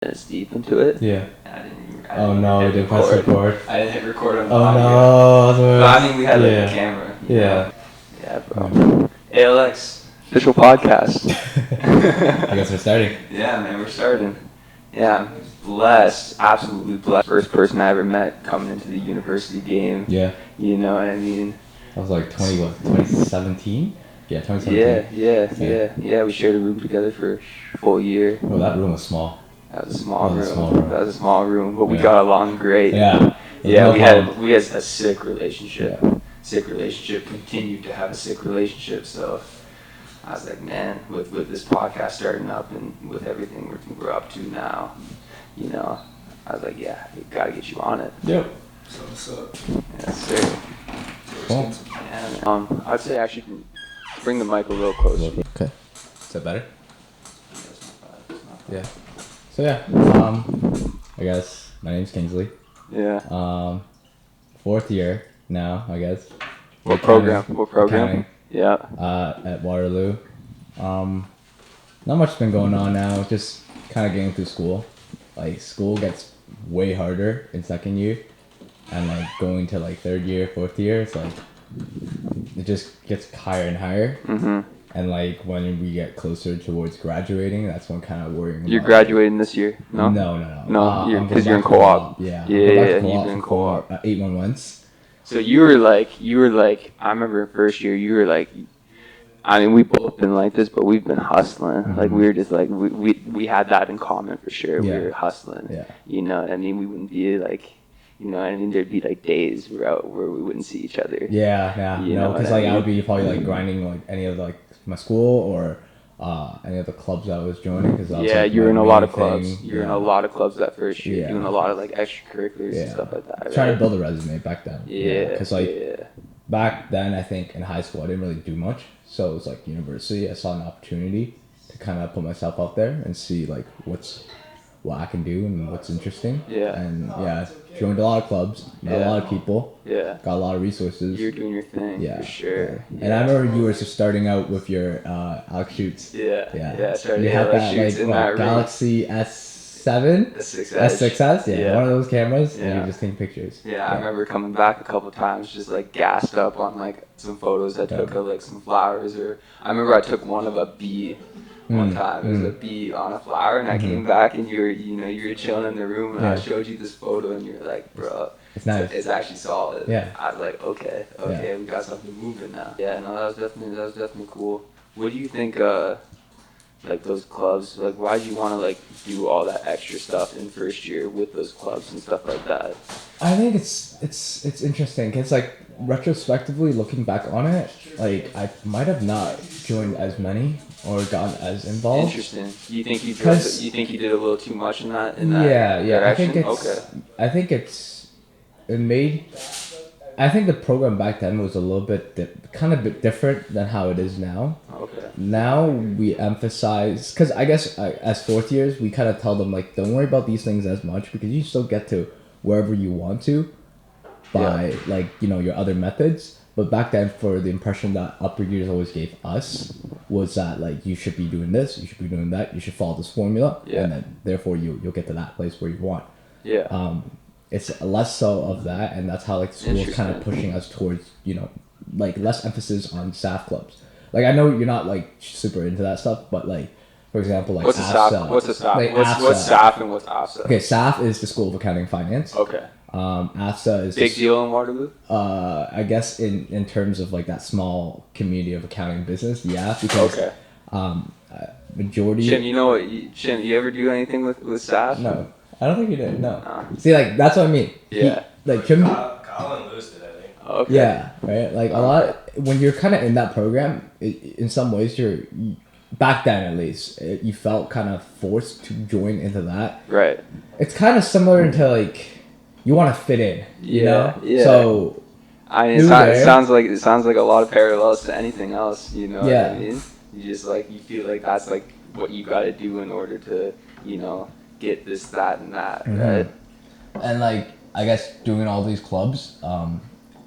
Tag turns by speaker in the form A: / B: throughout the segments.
A: minutes deep into it.
B: Yeah.
A: And
B: I didn't press record.
A: I didn't hit record on the
B: audio.
A: No, I mean, we had a camera.
B: Yeah.
A: Yeah, bro. Alx official podcast.
B: I guess we're starting.
A: Yeah, man, we're starting. Yeah, I'm blessed, absolutely blessed. First person I ever met coming into the university game.
B: Yeah.
A: You know what I mean?
B: That was like 2017? Yeah, 2017.
A: Yeah. We shared a room together for a full year.
B: Oh, that room was small.
A: That was a small room, but we got along great.
B: Yeah.
A: Yeah, we had a sick relationship. Yeah. Sick relationship. Continued to have a sick relationship. So I was like, man, with this podcast starting up and with everything we're up to now, you know, I was like, yeah, we gotta get you on it.
B: Yep.
C: So what's up?
A: Yes, sir.
B: Cool.
A: And I'd say I should bring the mic a little closer.
B: Okay. Is that better? Yeah. So yeah, I guess my name's Kingsley.
A: Yeah.
B: Fourth year now, I guess.
A: What program?
B: Accounting,
A: Yeah.
B: at Waterloo. Not much been going on now. Just kind of getting through school. Like school gets way harder in second year, and like going to like third year, fourth year, it's like it just gets higher and higher.
A: Mhm.
B: And like when we get closer towards graduating, that's when kind of worrying.
A: You're graduating this year? No.
B: No,
A: because you're in co-op.
B: Yeah.
A: Yeah. You've been in co-op.
B: 811s.
A: So you were like. I remember first year you were like. I mean, we've both been like this, but we've been hustling. Mm-hmm. Like we were just like we had that in common for sure.
B: Yeah.
A: We were hustling.
B: Yeah.
A: You know what I mean? We wouldn't be like. You know, I mean, there'd be like days where we wouldn't see each other.
B: Yeah.
A: You know,
B: because like I would be probably like grinding like any of like my school or any of the clubs that I was joining. Cause that was, like,
A: you were in a lot of clubs.
B: Thing.
A: You're in a lot of clubs that first year, doing a lot of like extracurriculars and stuff like that. Right?
B: Trying to build a resume back then.
A: Yeah.
B: Because back then, I think in high school I didn't really do much. So it was like university. I saw an opportunity to kind of put myself out there and see like what I can do and what's interesting.
A: Yeah.
B: And joined a lot of clubs, met a lot of people.
A: Yeah.
B: Got a lot of resources.
A: You're doing your thing. For sure.
B: Yeah. And I remember you were just starting out with your Alx shoots.
A: Yeah.
B: You had that like Galaxy S7? S6S? Yeah. One of those cameras. And you just take pictures.
A: Yeah, I remember coming back a couple times just like gassed up on like some photos I took of like some flowers, or I remember I took one of a bee. One time, it was a bee on a flower, and I came back, and you were chilling in the room, and I showed you this photo, and you're like, bro,
B: it's nice.
A: It's actually solid.
B: Yeah.
A: I was like, okay, we got something moving now. Yeah, no, that was definitely cool. What do you think, like those clubs, like why do you want to like do all that extra stuff in first year with those clubs and stuff like that?
B: I think it's interesting because like retrospectively looking back on it, like I might have not joined as many or gotten as involved.
A: Interesting. You think you did a little too much in that?
B: Yeah.
A: Direction?
B: I think I think the program back then was a little bit kind of bit different than how it is now.
A: Okay.
B: Now we emphasize, because I guess as fourth years we kind of tell them like don't worry about these things as much because you still get to wherever you want to by like your other methods. But back then, for the impression that upper years always gave us was that like you should be doing this, you should be doing that, you should follow this formula, and then therefore you'll get to that place where you want.
A: Yeah.
B: It's less so of that, and that's how like the school is kind of pushing us towards like less emphasis on staff clubs. Like I know you're not like super into that stuff, but like for example like
A: what's a staff? What's a staff?
B: Like,
A: what's staff and what's AFSA?
B: Okay, staff is the School of Accounting and Finance.
A: Okay.
B: AFSA is
A: big deal in Waterloo.
B: I guess in terms of like that small community of accounting business, because majority.
A: Shin, you ever do anything with staff?
B: No, I don't think you did. No. See, like that's what I mean.
A: Yeah.
B: Like Jim.
C: Colin Lewis did, I think.
A: Okay.
B: Yeah. Right. Like a lot when you're kind of in that program, in some ways back then at least you felt kind of forced to join into that.
A: Right.
B: It's kind of similar to like. You want to fit in, you know?
A: Yeah.
B: So,
A: I mean, it sounds like a lot of parallels to anything else, you know what I mean? You just like, you feel like that's like what you got to do in order to, get this, that, and that, right?
B: And like, I guess doing all these clubs,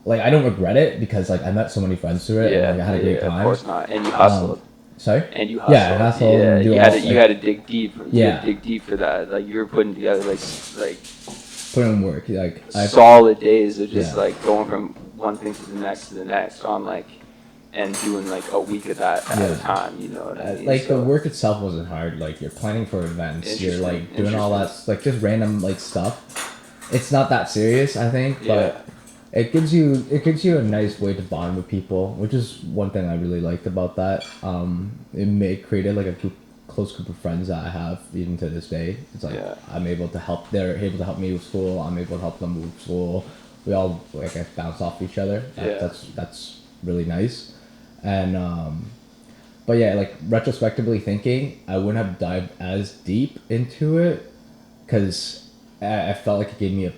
B: like I don't regret it because like I met so many friends through it and like, I had a great time.
A: Of course not. And you hustled.
B: Sorry?
A: And you hustle.
B: Yeah, hustle
A: Yeah,
B: and do
A: you
B: all
A: had to dig deep. You had
B: Yeah.
A: to dig deep for that. Like you were putting together like
B: put in work. Like
A: solid days of just
B: Yeah.
A: like going from one thing to the next on like, and doing like a week of that at a time. You know what I mean?
B: Like the work itself wasn't hard. Like you're planning for events. You're like doing all that like just random like stuff. It's not that serious, I think, but it gives you a nice way to bond with people, which is one thing I really liked about that. It created like a close group of friends that I have even to this day. It's like I'm able to help. They're able to help me with school. I'm able to help them with school. We all like bounce off each other. That's really nice. And but yeah, like retrospectively thinking, I wouldn't have dived as deep into it because I felt like it gave me a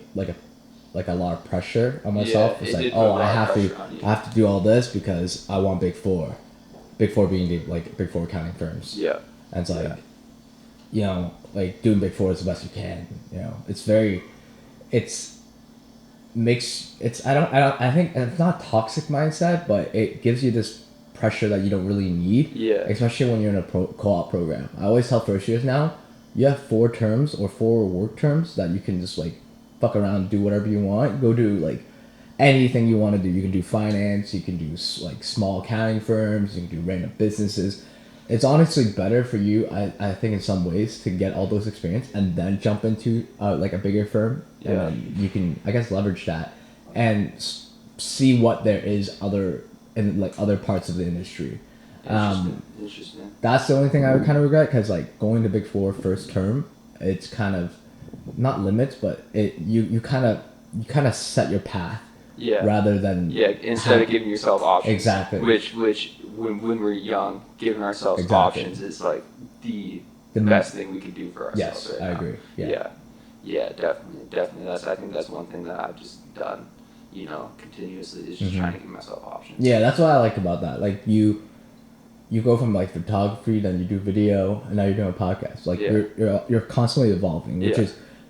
B: lot of pressure on myself. It's like, oh, I have to do all this because I want Big Four. Big Four being Big Four accounting firms. Yeah. And it's like, you know, like doing Big Four is the best you can. You know, I think it's not toxic mindset, but it gives you this pressure that you don't really need. Yeah. Especially when you're in a co-op program. I always tell first years now, you have 4 terms or 4 work terms that you can just like fuck around, do whatever you want. Go do like anything you want to do. You can do finance, you can do like small accounting firms, you can do random businesses. It's honestly better for you, I think, in some ways, to get all those experience and then jump into like a bigger firm, and then you can, I guess, leverage that and see what there is other parts of the industry. Interesting. That's the only thing I would kind of regret, because like going to Big Four first term, it's kind of not limits, but you kind of set your path. Yeah. Rather than
A: instead of giving yourself options.
B: Exactly.
A: Which when we're young, giving ourselves options is like the best thing we could do for ourselves.
B: Yes, I agree. Yeah.
A: Yeah, definitely. I think that's one thing that I've just done, you know, continuously, is just trying to give myself options.
B: Yeah, that's what I like about that. Like you go from like photography, then you do video, and now you're doing a podcast. Like you're constantly evolving,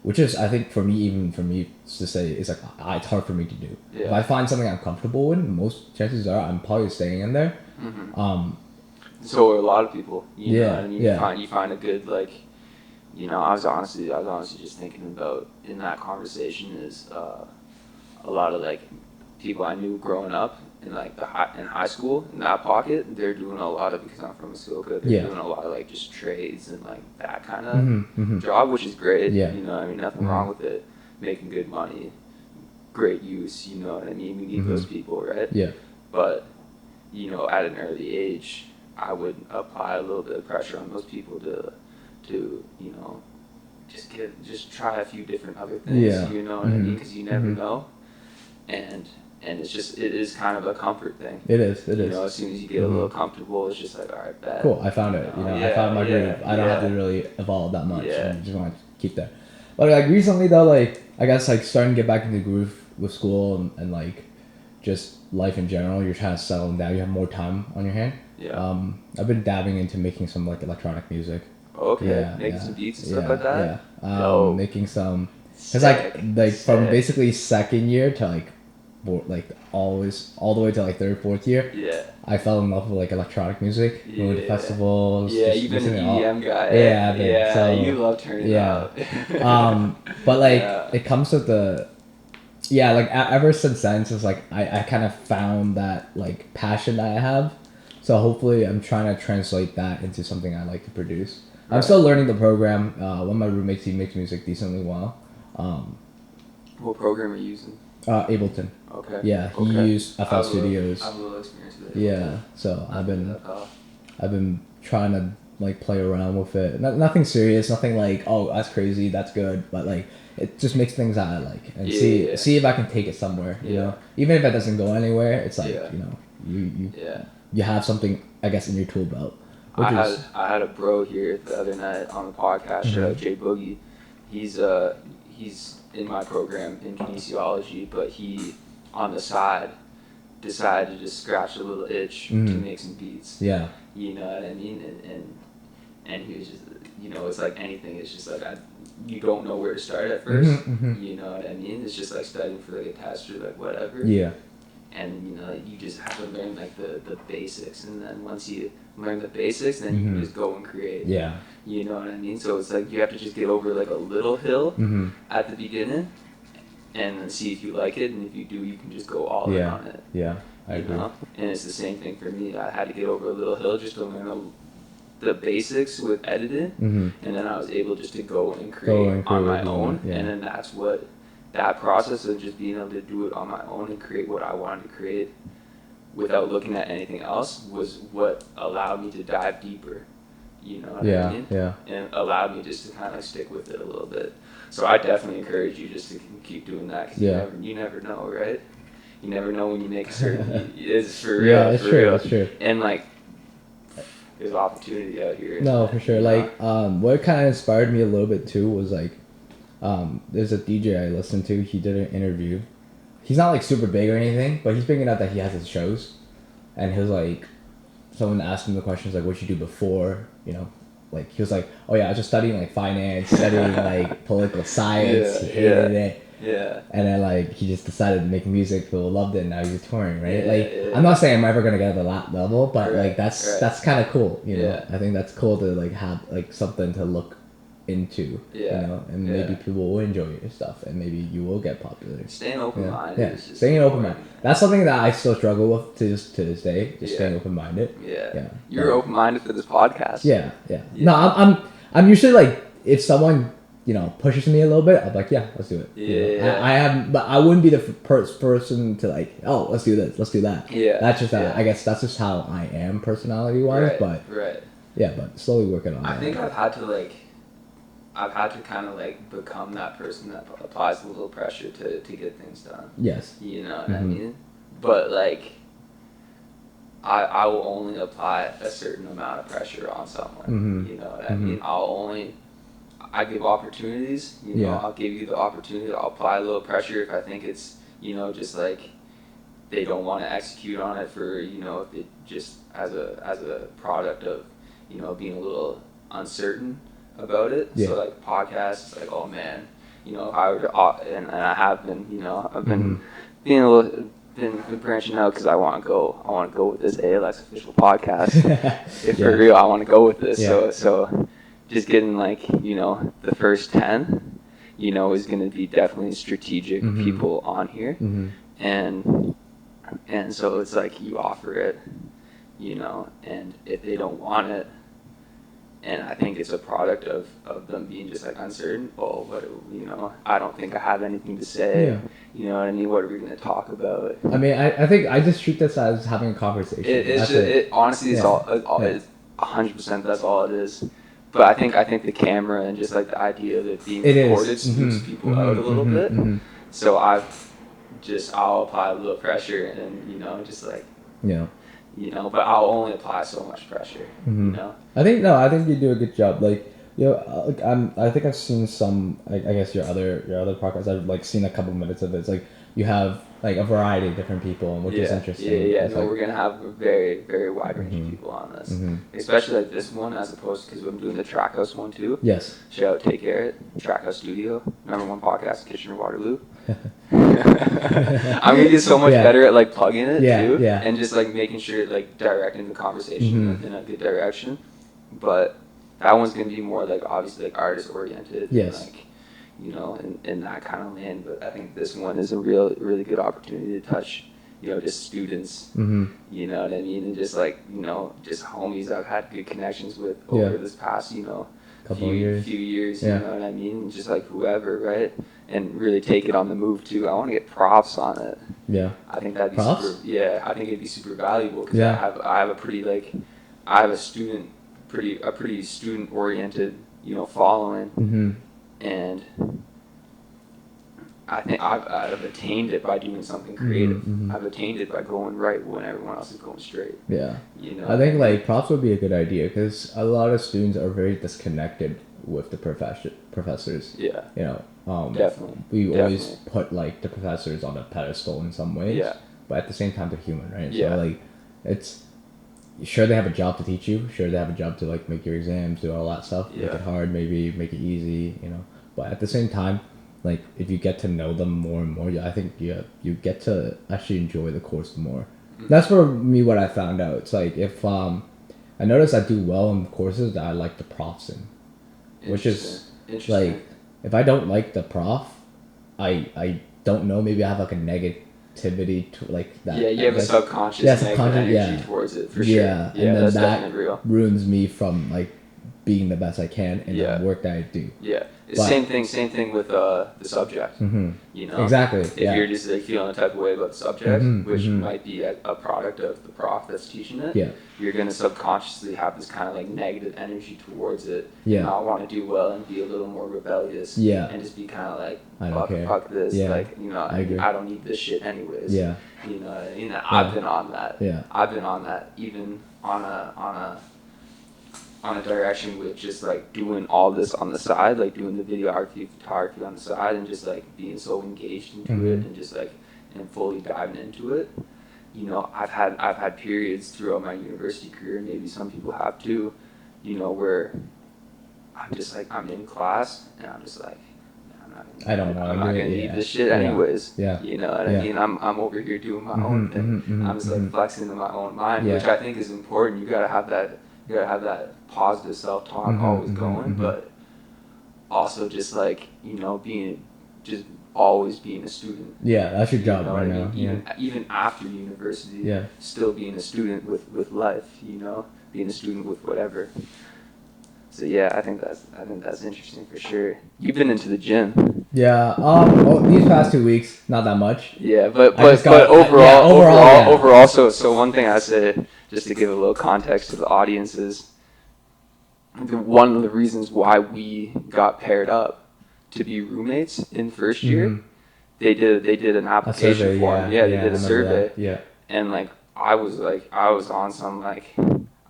B: which is I think for me to say, it's like it's hard for me to do. Yeah. If I find something I'm comfortable in, most chances are I'm probably staying in there. Mm-hmm.
A: So are a lot of people. You know what I mean? You find a good, like, you know, I was honestly just thinking about in that conversation is a lot of like people I knew growing up in like in high school in that pocket. They're doing a lot of, because I'm from Muskoka, they're doing a lot of like just trades and like that kind of job, which is great. Yeah. You know, I mean, nothing wrong with it. Making good money, great use. You know what I mean? We need those people, right? Yeah. But you know, at an early age, I would apply a little bit of pressure on those people to you know, just try a few different other things. Yeah. You know what I mean? Because you never know, and it is kind of a comfort thing.
B: It is.
A: You know, as soon as you get a little comfortable, it's just like, all right, bet.
B: Cool, I found it. You know, I found my groove. I don't have to really evolve that much. Yeah. I just want to keep that. But like recently though, like I guess like starting to get back into the groove with school and like just life in general. You're trying to settle down. You have more time on your hand. Yeah. I've been dabbing into making some like electronic music.
A: Okay. Yeah, making some beats and stuff like that.
B: Yeah. Making some. Cause like from basically second year to like always all the way to like third, fourth year. Yeah. I fell in love with like electronic music. Going to festivals.
A: Yeah, you've been an EDM guy.
B: Yeah, I've been.
A: Yeah,
B: so,
A: you love turning up.
B: But like it comes with the. Yeah, like ever since then, it's like I kind of found that like passion that I have. So hopefully I'm trying to translate that into something I like to produce. Right. I'm still learning the program. One of my roommates, he makes music decently well.
C: What program are you using?
B: Ableton. Okay. Yeah, he used FL Studios.
C: I have a little experience with it.
B: Yeah, so I've been trying to like play around with it. Nothing serious, nothing like, oh, that's crazy, that's good, but like it just makes things that I like and see if I can take it somewhere. You know, even if it doesn't go anywhere, it's like you know you have something, I guess, in your tool belt.
A: I had a bro here the other night on the podcast. Shout out Jay Boogie. He's in my program in kinesiology, but he on the side decided to just scratch a little itch to make some beats. Yeah. You know what I mean? And he was just, you know, it's like anything. It's just like you don't know where to start at first. You know what I mean? It's just like studying for like a test or like whatever. Yeah. and you know, you just have to learn like the basics, and then once you learn the basics, then you can just go and create.
B: Yeah.
A: You know what I mean? So it's like you have to just get over like a little hill at the beginning, and then see if you like it, and if you do, you can just go all in on it.
B: Yeah, I agree.
A: Know? And it's the same thing for me. I had to get over a little hill just to learn the basics with editing, and then I was able just to go and create on my own, and then that's what that process of just being able to do it on my own and create what I wanted to create without looking at anything else was what allowed me to dive deeper. You know what I mean?
B: Yeah.
A: And allowed me just to kind of stick with it a little bit. So I definitely encourage you just to keep doing that. Cause you never know, right? You never know when you make a certain. It's for real.
B: Yeah, it's true. That's true.
A: And like, there's opportunity out here.
B: No, for sure. Like, what kind of inspired me a little bit too was like, there's a DJ I listened to. He did an interview. He's not like super big or anything, but he's big enough that he has his shows. And he was like, someone asked him the questions like, "What you do before?" You know, like he was like, "Oh yeah, I was just studying like finance, studying like political science." He hated it.
A: Yeah.
B: And then like he just decided to make music. People loved it. And now he's touring, right? I'm not saying I'm ever gonna get to that level, but like that's kind of cool. You know, I think that's cool to like have like something to look into. You know, and maybe people will enjoy your stuff, and maybe you will get popular.
A: Staying open-minded.
B: Yeah, staying open-minded. That's something that I still struggle with to this day. Just staying open-minded.
A: Yeah. You're open-minded for this podcast.
B: Yeah. No, I'm usually like, if someone, you know, pushes me a little bit, I'm like, yeah, let's do it.
A: Yeah.
B: I have, but I wouldn't be the first person to like, oh, let's do this, let's do that.
A: Yeah.
B: That's just I guess that's just how I am personality-wise. But yeah, but slowly working on it.
A: I think I've had to kind of like become that person that applies a little pressure to get things done.
B: Yes.
A: You know what I mean? But like, I will only apply a certain amount of pressure on someone. You know what I mean? I give opportunities. You know, I'll give you the opportunity. I'll apply a little pressure if I think it's, you know, just like they don't want to execute on it for, you know, if it just as a product of, you know, being a little uncertain about it. So like podcasts, it's like, oh man, you know, and I have been, you know, I've been being a little been branching out because I want to go with this ALX official podcast. If for real, I want to go with this. So just getting like, you know, the first 10, you know, is going to be definitely strategic people on here, and so it's like you offer it, you know, and if they don't want it. And I think it's a product of them being just like uncertain. Oh, but you know, I don't think I have anything to say.
B: Yeah.
A: You know what I mean? What are we going to talk about?
B: I mean, I think I just treat this as having a conversation.
A: It honestly is all. It's 100%. That's all it is. But I think the camera and just like the idea of it being recorded spooks people out a little bit. So I'll apply a little pressure and you know just like you know, but I'll only apply so much pressure. You know.
B: I think you do a good job. Like, you know, I think I've seen some. I guess your other podcasts. I've like seen a couple minutes of it. It's like you have like a variety of different people, which is interesting.
A: Yeah.
B: No,
A: we're gonna have a very, very wide range of people on this, especially like this one, as opposed because I'm doing the Trackhouse one too.
B: Yes.
A: Shout out, take care, Trackhouse Studio, #1 podcast in Kitchener Waterloo. I'm gonna get so much better at like plugging it too, and just like making sure like directing the conversation in a good direction. But that one's gonna be more like obviously like artist oriented.
B: Yes.
A: And, like, you know, in that kind of lane. But I think this one is a really good opportunity to touch, you know, just students. You know what I mean, and just like, you know, just homies I've had good connections with over this past, you know, few years. You know what I mean, and just like whoever, right? And really take it on the move too. I want to get props on it. Yeah. I think that'd be
B: props?
A: I think it'd be super valuable because I have a pretty like, I have a pretty student oriented, you know, following, and I think I've attained it by doing something creative. I've attained it by going right when everyone else is going straight. Yeah. You know.
B: I think like props would be a good idea because a lot of students are very disconnected with the professors. Yeah. You know. Definitely. We always put like the professors on a pedestal in some ways. Yeah. But at the same time, they're human, right? Yeah. So like, it's sure they have a job to teach you. Sure they have a job to like make your exams, do all that stuff. Yeah. Make it hard, maybe make it easy. You know. But at the same time, like if you get to know them more and more, I think you get to actually enjoy the course more. That's for me what I found out. It's like if I notice I do well in courses that I like the profs in, which is like if I don't like the prof, I don't know, maybe I have like a negativity to like that.
A: Yeah, you have a subconscious negative energy towards it for sure.
B: Yeah, and then that ruins me from like being the best I can in the work that I do.
A: Yeah. Same thing with the subject. You know,
B: exactly.
A: If you're just like feeling a type of way about the subject, which might be a product of the prof that's teaching it, you're gonna subconsciously have this kind of like negative energy towards it. Not want to do well and be a little more rebellious. And just be kind of like, fuck this. Like, you know, I don't need this shit anyways. You know, I've been on that. I've been on that even on a direction with just like doing all this on the side, like doing the videography, photography on the side, and just like being so engaged into it and just like and fully diving into it. You know, I've had periods throughout my university career, maybe some people have too, you know, where I'm just like, I'm in class and I'm just like, I'm not gonna need this shit anyways. You know what I mean? I'm over here doing my own thing. I'm just like flexing in my own mind, which I think is important. You gotta have that positive self-talk always going, but also just like, you know, always being a student.
B: Yeah, that's your job right now.
A: Even after university, still being a student with life, you know, being a student with whatever. So yeah, I think that's interesting for sure. You've been into the gym.
B: Yeah. These past 2 weeks, not that much.
A: Yeah, but overall, so one thing I say, just to give a little context to the audience, is one of the reasons why we got paired up to be roommates in first year. They did an application form. They did a survey. And like I was on some like,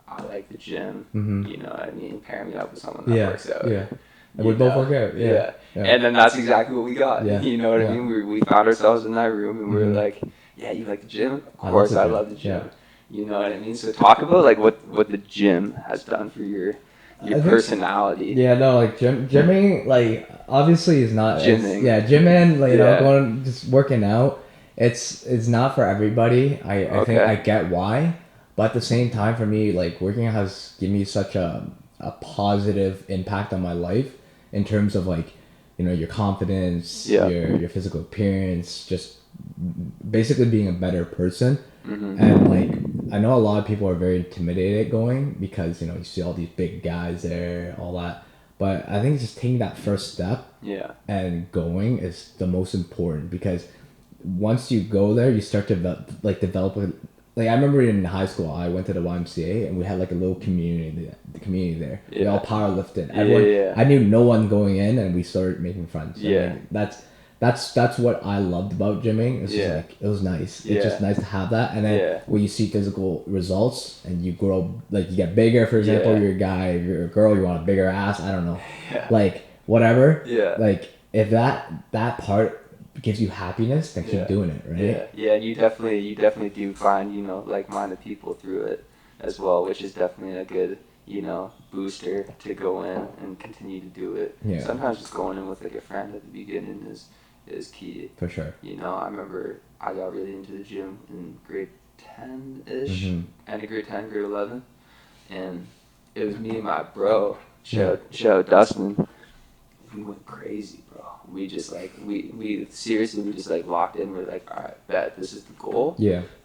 A: I like the gym. You know what I mean? Pair me up with someone that works out.
B: And we both work out.
A: And then that's exactly what we got. You know what I mean? We found ourselves in that room and we were like, yeah, you like the gym? Of course I love the gym. You know what I mean? So talk about like what the gym has done for your personality.
B: Like gymming, like obviously is not
A: gymming.
B: Gymming, like you know, going just working out. It's not for everybody. I think I get why, but at the same time, for me, like working out has given me such a positive impact on my life in terms of like, you know, your confidence, your physical appearance, just basically being a better person. And like I know a lot of people are very intimidated going because, you know, you see all these big guys there, all that, but I think just taking that first step and going is the most important, because once you go there you start to develop like I remember in high school I went to the YMCA and we had like a little community there. We all power lifted. I knew no one going in and we started making friends. I mean, that's what I loved about gymming. It's just like, it was nice. It's just nice to have that. And then when you see physical results and you grow, like you get bigger, for example, you're a guy, if you're a girl, you want a bigger ass, I don't know. Like whatever. Like if that part gives you happiness, then keep doing it, right?
A: And you definitely do find, you know, like-minded people through it as well, which is definitely a good, you know, booster to go in and continue to do it. Sometimes just going in with like a friend at the beginning is key.
B: For sure.
A: You know, I remember I got really into the gym in grade 10-ish, end of grade 10, grade 11, and it was me and my bro, shout out Dustin. We went crazy, bro. We just like, we seriously, just like locked in. We're like, all right, bet this is the goal.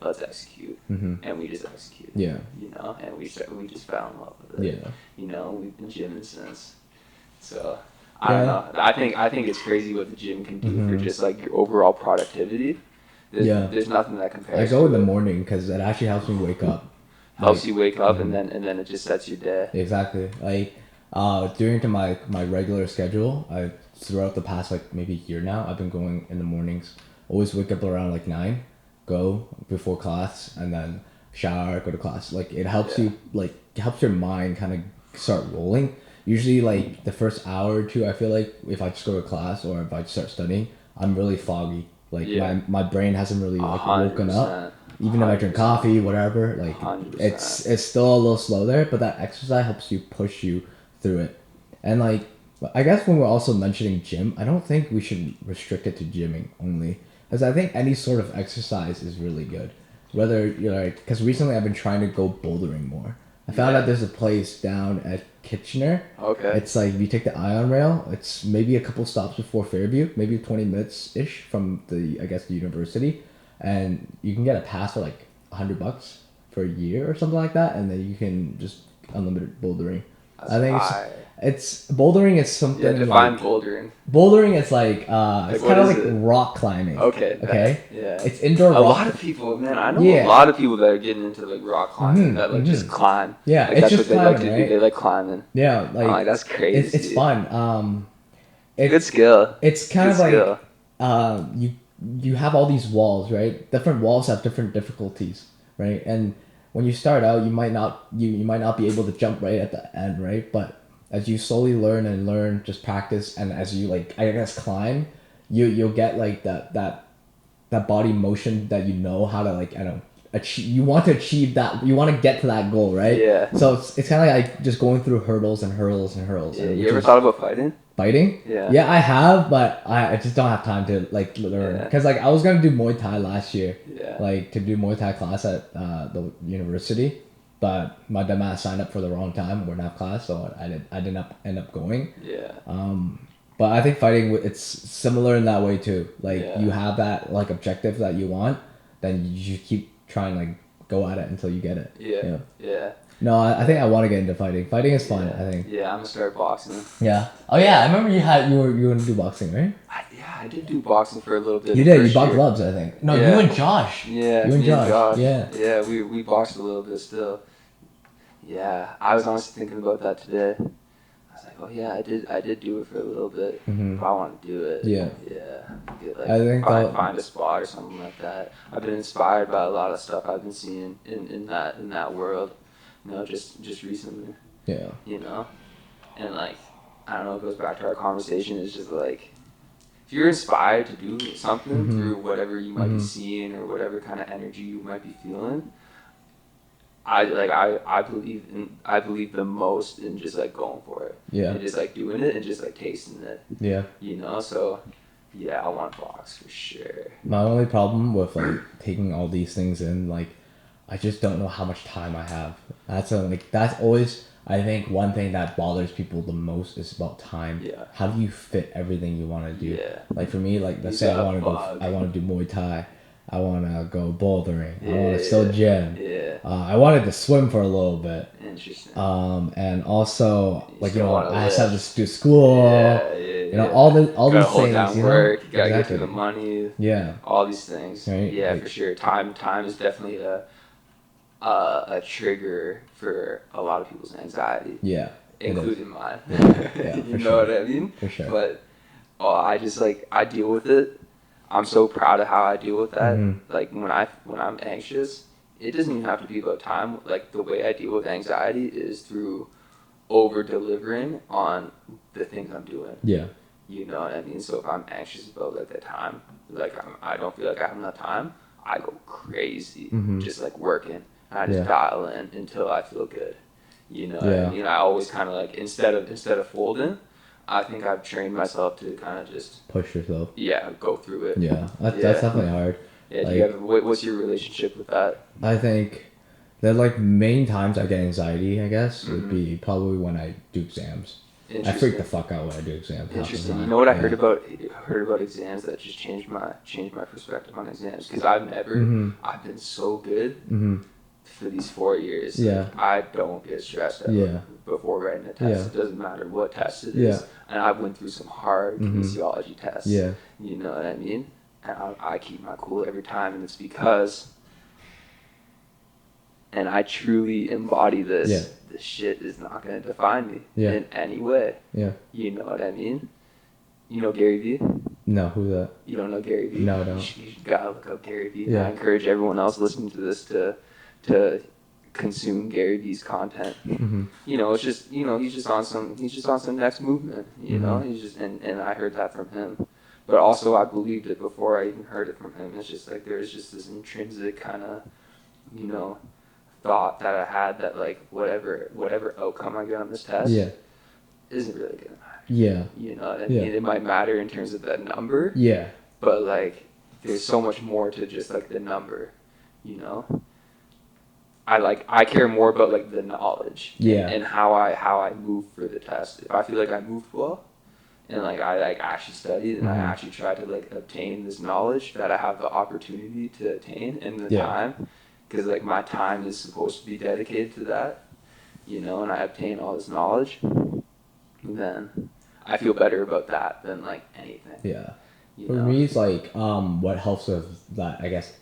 A: Let's execute. And we just executed. You know, and we just fell in love with it. You know, we've been gymming since. So I don't know. I think it's crazy what the gym can do for just like your overall productivity. There's nothing that compares.
B: I go in the morning because it actually helps me wake up.
A: Helps you wake up, and then it just sets your day.
B: Exactly. Like during my regular schedule, throughout the past like maybe year now, I've been going in the mornings. Always wake up around like 9, go before class, and then shower, go to class. Like it helps you, like it helps your mind kind of start rolling. Usually like the first hour or two, I feel like if I just go to class or if I start studying, I'm really foggy. Like my brain hasn't really like woken up. Even 100%. If I drink coffee, whatever, like 100%. It's still a little slow there, but that exercise helps you push you through it. And like But I guess when we're also mentioning gym, I don't think we should restrict it to gymming only, because I think any sort of exercise is really good. Whether you're like, because recently I've been trying to go bouldering more. I found out there's a place down at Kitchener.
A: Okay.
B: It's like you take the Ion Rail. It's maybe a couple stops before Fairview, maybe 20 minutes ish from the the university, and you can get a pass for like $100 for a year or something like that, and then you can just unlimited bouldering.
A: That's
B: I think
A: fire.
B: it's bouldering is something
A: Yeah, define
B: like
A: bouldering.
B: bouldering is like it's
A: what
B: kind of
A: is
B: like
A: it?
B: rock climbing.
A: Okay.
B: Okay.
A: Yeah.
B: It's indoor
A: A
B: rock.
A: lot of people, man, I know
B: Yeah.
A: a lot of people that are getting into like rock climbing that like just climb.
B: Yeah,
A: Like
B: it's
A: that's
B: just
A: what they like
B: climbing,
A: to
B: right?
A: do. They like climbing.
B: Yeah,
A: I'm like that's crazy.
B: it's fun.
A: Good skill.
B: It's kind
A: Good
B: of like
A: skill.
B: you have all these walls, right? Different walls have different difficulties, right? And when you start out, you might not be able to jump right at the end, right? But as you slowly learn, just practice, and as you like, I guess climb, you'll get like that body motion that you know how to like, I don't know, achieve. You want to achieve that. You want to get to that goal, right?
A: Yeah.
B: So it's kind of like just going through hurdles and hurdles and hurdles.
A: Yeah,
B: and
A: you
B: which
A: ever
B: is-
A: thought about fighting?
B: Fighting?
A: Yeah.
B: Yeah, I have, but I just don't have time to like learn.
A: Yeah.
B: Because like I was gonna do Muay Thai last year,
A: Yeah.
B: like to do Muay Thai class at the university, but my dumbass signed up for the wrong time. Wouldn't have class, so I didn't end up going.
A: Yeah.
B: But I think fighting it's similar in that way too. Like
A: Yeah.
B: you have that like objective that you want, then you keep trying like go at it until you get it.
A: Yeah. Yeah.
B: No, I think I want to get into fighting. Fighting is fun.
A: Yeah.
B: I think.
A: Yeah, I'm gonna start boxing.
B: Yeah. Oh yeah, I remember you were gonna do boxing, right?
A: I did do boxing for a little bit.
B: You did. You
A: first
B: bought
A: year.
B: gloves, I think. No,
A: Yeah.
B: you and Josh.
A: Yeah,
B: You and
A: me
B: Josh. Yeah.
A: Yeah, we boxed a little bit still. Yeah, I was honestly thinking about that today. I was like, oh yeah, I did do it for a little bit.
B: Mhm.
A: But I want to do it.
B: Yeah.
A: Yeah. Get, like,
B: I think
A: find a spot or something like that. I've been inspired by a lot of stuff I've been seeing in that world. You know, just recently.
B: Yeah.
A: You know, and like I don't know, it goes back to our conversation. It's just like if you're inspired to do something
B: Mhm.
A: through whatever you might be
B: Mhm.
A: seeing or whatever kind of energy you might be feeling, I believe the most in just like going for it.
B: Yeah.
A: And just like doing it and just like tasting it.
B: Yeah.
A: You know, so yeah, I want to box for sure.
B: My only problem with like taking all these things in, like, I just don't know how much time I have. That's always, I think, one thing that bothers people the most is about time.
A: Yeah.
B: How do you fit everything you want to do?
A: Yeah.
B: Like for me, like let's
A: You
B: say I
A: got a
B: want to go,
A: bug.
B: I want to do Muay Thai, I want to go bouldering, I want
A: Yeah.
B: to still gym.
A: Yeah.
B: I wanted to swim for a little bit.
A: Interesting.
B: And also like
A: still wanna
B: I just have
A: live.
B: to do school.
A: Yeah,
B: You know all
A: gotta
B: these
A: hold
B: things.
A: down
B: You know?
A: work. You gotta
B: Exactly.
A: get to the money.
B: Yeah.
A: All these things.
B: Right,
A: Yeah,
B: like-
A: for sure. Time is definitely a trigger for a lot of people's anxiety,
B: Yeah. it is.
A: including mine.
B: Yeah,
A: You
B: for
A: know
B: sure.
A: what I mean?
B: For sure.
A: But I just like I deal with it. I'm so proud of how I deal with that.
B: Mhm.
A: Like when I'm anxious, it doesn't even have to be about time. Like the way I deal with anxiety is through over delivering on the things I'm doing.
B: Yeah.
A: You know what I mean? So if I'm anxious about like the time, like I don't feel like I have enough time, I go crazy,
B: Mhm.
A: just like working. And I just
B: Yeah.
A: dial in until I feel good. You know what
B: Yeah.
A: I mean? I always kind of like instead of folding, I think I've trained myself to kind of just
B: Push yourself.
A: go through it.
B: Yeah. That's
A: Yeah.
B: definitely hard.
A: Yeah. Do
B: Like-
A: you have what's your relationship with that?
B: I think the like main times I get anxiety, I guess, would
A: Mhm.
B: be probably when I do exams. I freak
A: Interesting.
B: the fuck out when I do exams. half the
A: Interesting. You
B: time.
A: know what I
B: Yeah.
A: heard about exams that just changed my perspective on exams because I've been so good
B: Mhm.
A: for these 4 years.
B: Yeah.
A: I don't get stressed ever
B: Yeah.
A: before writing a test.
B: Yeah.
A: It doesn't matter what test it is.
B: Yeah.
A: And I went through some hard
B: Mhm.
A: kinesiology tests.
B: Yeah.
A: You know what I mean? And I keep my cool every time, and it's because, and I truly embody this.
B: Yeah.
A: This shit is not going to define me
B: Yeah.
A: in any way.
B: Yeah.
A: You know what I mean? You know Gary Vee?
B: No, who's that?
A: You don't know Gary Vee?
B: No, I don't.
A: You gotta look up Gary Vee.
B: Yeah.
A: I encourage everyone else listening to this to consume Gary Vee's content.
B: Mhm.
A: You know, it's just he's just on some next movement. You know,
B: Mhm.
A: he's just and I heard that from him. But also I believed it before I even heard it from him. It's just like there's just this intrinsic kind of, thought that I had that like whatever outcome I get on this test
B: Yeah.
A: isn't really gonna matter.
B: Yeah.
A: You know what I
B: Yeah.
A: mean? It might matter in terms of that number,
B: Yeah.
A: but like there's so much more to just like the number, you know? I care more about like the knowledge
B: Yeah.
A: and how I move for the test. If I feel like I moved well and like I like actually studied and I
B: Mhm.
A: actually tried to like obtain this knowledge that I have the opportunity to attain in the
B: Yeah.
A: time, because like my time is supposed to be dedicated to that, you know, and I obtain all this knowledge, then I feel better about that than like anything.
B: Yeah.
A: You
B: For
A: know?
B: me, it's like what helps with that, I guess,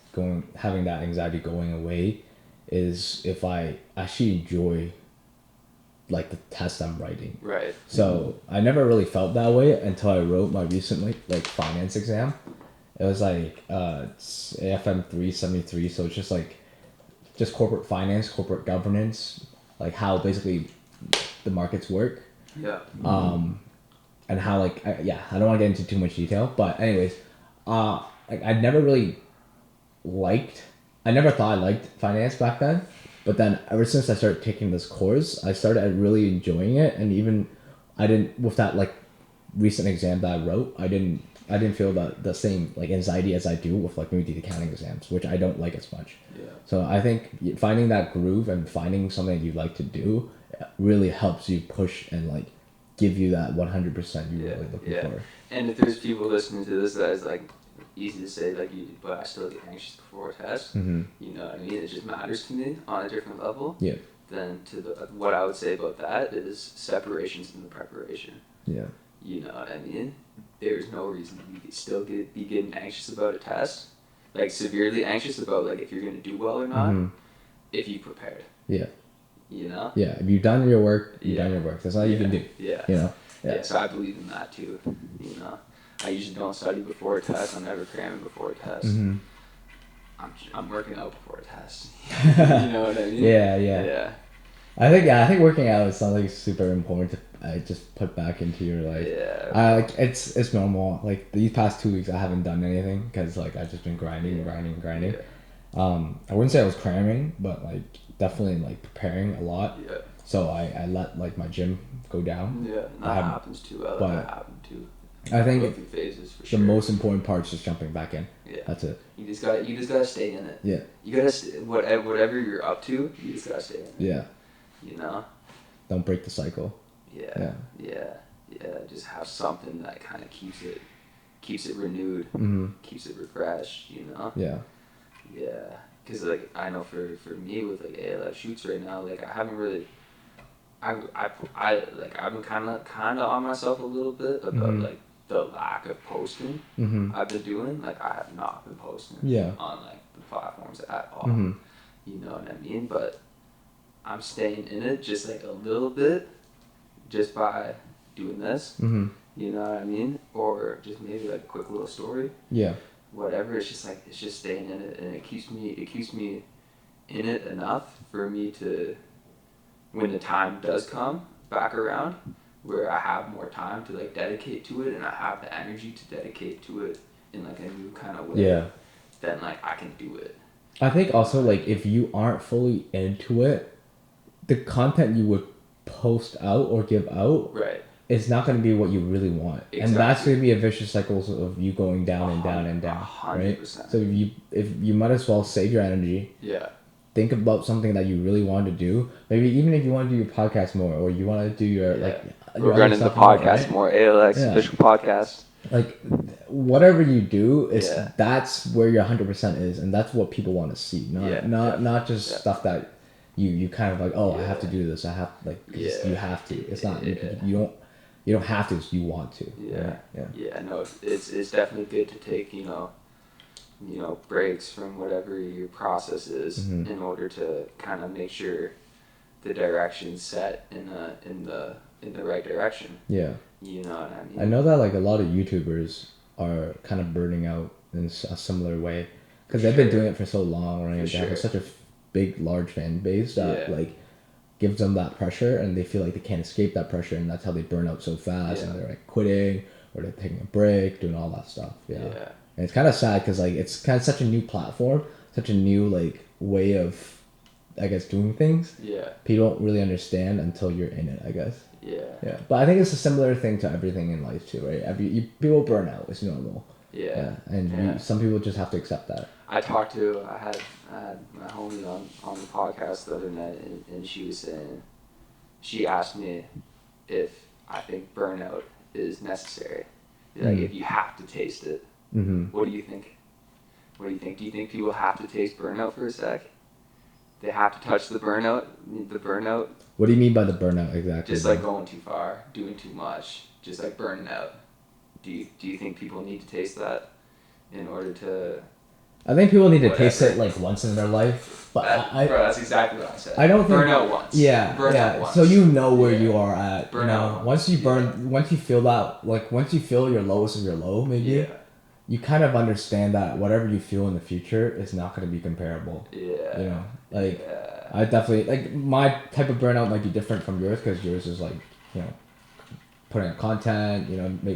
B: having that anxiety going away, is if I actually enjoy like the test I'm writing.
A: Right.
B: So I never really felt that way until I wrote my recent like finance exam. It was like it's AFM 373, so it's just corporate finance, corporate governance, like how basically the markets work.
A: Yeah.
B: And how like I don't want to get into too much detail, but anyways, like I never thought I liked finance back then, but then ever since I started taking this course, I started really enjoying it, and even I didn't with that like recent exam that I wrote, I didn't feel the same like anxiety as I do with like maybe the accounting exams, which I don't like as much.
A: Yeah.
B: So I think finding that groove and finding something you like to do really helps you push and like give you that 100% you're really looking for.
A: And if there's people listening to this that is like easy to say like you, but I still get anxious before a test.
B: Mm-hmm.
A: You know what I mean? It just matters to me on a different level.
B: Yeah.
A: Then what I would say about that is separations in the preparation.
B: Yeah.
A: You know what I mean? There's no reason you could still be getting anxious about a test, like severely anxious about like if you're gonna do well or not,
B: Mm-hmm.
A: if you prepared.
B: Yeah.
A: You know?
B: Yeah. If you've done your work, you've done your work. That's all you can do.
A: Yeah.
B: You know?
A: Yeah. So I believe in that too. You know? I usually don't study before a test. I'm never cramming before a test.
B: Mm-hmm.
A: I'm working out before a test. You know what I mean?
B: Yeah.
A: Yeah.
B: I think working out is something super important to just put back into your life.
A: Yeah.
B: Like it's normal. Like these past 2 weeks, I haven't done anything because like I've just been grinding.
A: Yeah.
B: I wouldn't say I was cramming, but like definitely like preparing a lot.
A: Yeah.
B: So I let like my gym go down.
A: Yeah. That happens too. I let
B: but
A: that happen too.
B: I think
A: Go through phases for
B: the
A: sure.
B: most important part is just jumping back in.
A: Yeah.
B: That's it.
A: You just gotta stay in it.
B: Yeah.
A: You gotta whatever you're up to, you just gotta stay in it.
B: Yeah.
A: You know.
B: Don't break the cycle.
A: Yeah. Just have something that kind of keeps it renewed,
B: Mm-hmm.
A: keeps it refreshed. You know.
B: Yeah.
A: Yeah. Because like I know for me with like ALF shoots right now, like I haven't really. I've been kind of on myself a little bit about
B: Mm-hmm.
A: like the lack of posting
B: Mm-hmm.
A: I've been doing. Like I have not been posting
B: Yeah.
A: on like the platforms at all.
B: Mm-hmm.
A: You know what I mean? But I'm staying in it just like a little bit, just by doing this.
B: Mm-hmm.
A: You know what I mean? Or just maybe like a quick little story.
B: Yeah.
A: Whatever. It's just staying in it, and it keeps me in it enough for me to, when the time does come back around, where I have more time to like dedicate to it, and I have the energy to dedicate to it in like a new kind of way.
B: Yeah.
A: Then like I can do it.
B: I think also like if you aren't fully into it, the content you would post out or give out
A: Right.
B: is not going to be what you really want, and that's going to be a vicious cycle of you going down and down and down, right?
A: 100%.
B: So if you might as well save your energy,
A: Yeah.
B: think about something that you really want to do. Maybe even if you want to do your podcast more, or you want to do your like your
A: We're
B: other
A: running the
B: stuff more,
A: podcast
B: right?
A: more, ALX
B: Yeah.
A: official podcast.
B: Like whatever you do is
A: Yeah.
B: that's where your 100% is, and that's what people want to see, not just
A: Yeah.
B: stuff that you kind of like, oh, I have to
A: Yeah.
B: do this, I have like 'cause
A: Yeah.
B: you have to. It's not
A: Yeah.
B: you don't have to, you want to.
A: Yeah.
B: right?
A: Yeah, no, it's definitely good to take, you know, breaks from whatever your process is
B: Mhm.
A: in order to kind of make sure the direction's set in the right direction.
B: Yeah.
A: You know what I mean?
B: I know that like a lot of YouTubers are kind of burning out in a similar way because they've been
A: Sure.
B: doing it for so long, right?
A: For
B: They have
A: sure.
B: such a big, large fan base that
A: Yeah.
B: like gives them that pressure, and they feel like they can't escape that pressure, and that's how they burn out so fast, and
A: Yeah.
B: they're like quitting or they're taking a break, doing all that stuff. Yeah.
A: Yeah.
B: And it's kind of sad because like it's kind of such a new platform, such a new like way of, I guess, doing things.
A: Yeah.
B: People don't really understand until you're in it, I guess.
A: Yeah.
B: Yeah, but I think it's a similar thing to everything in life too, right? People burn out. It's normal.
A: Yeah.
B: And some people just have to accept that.
A: I had my homie on the podcast the other night, and she was saying, she asked me if I think burnout is necessary. Like, if you have to taste it, what do you think? What do you think? Do you think people have to taste burnout for a sec? They have to touch the burnout?
B: What do you mean by the burnout exactly?
A: Just like going too far, doing too much, just like burning out. Do you think people need to taste that in order to...
B: I think people need to taste it like once in their life, but
A: bro, that's exactly what I said.
B: I don't think
A: burnout once.
B: Yeah. Once. So you know where you are at.
A: Burnout
B: once you feel that, like once you feel your lowest of your low, maybe.
A: Yeah.
B: You kind of understand that whatever you feel in the future is not going to be comparable.
A: Yeah.
B: I definitely, like, my type of burnout might be different from yours, because yours is like, putting out content,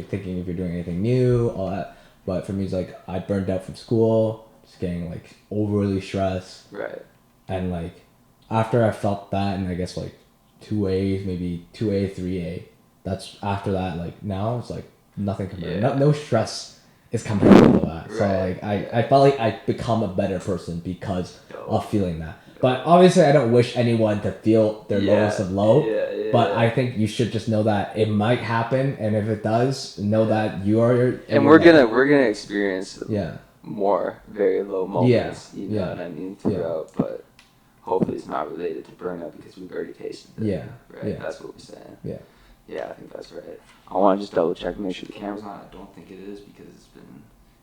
B: thinking if you're doing anything new, all that. But for me, it's like, I burned out from school, just getting like overly stressed.
A: Right.
B: And like, after I felt that, and I guess like 2A's, maybe 2A, 3A, that's after that, like now it's like nothing compared. No stress is comparable to that. Right. So like I felt like I become a better person because of feeling that. But obviously I don't wish anyone to feel their lowest of low. But I think you should just know that it might happen, and if it does, know that you are your...
A: And we're gonna experience more very low moments, you know what I mean, throughout, but hopefully it's not related to burnout because we've already tasted it. Right? That's what we're saying. Yeah, I think that's right. I want to just double check, make sure the camera's on. I don't think it is because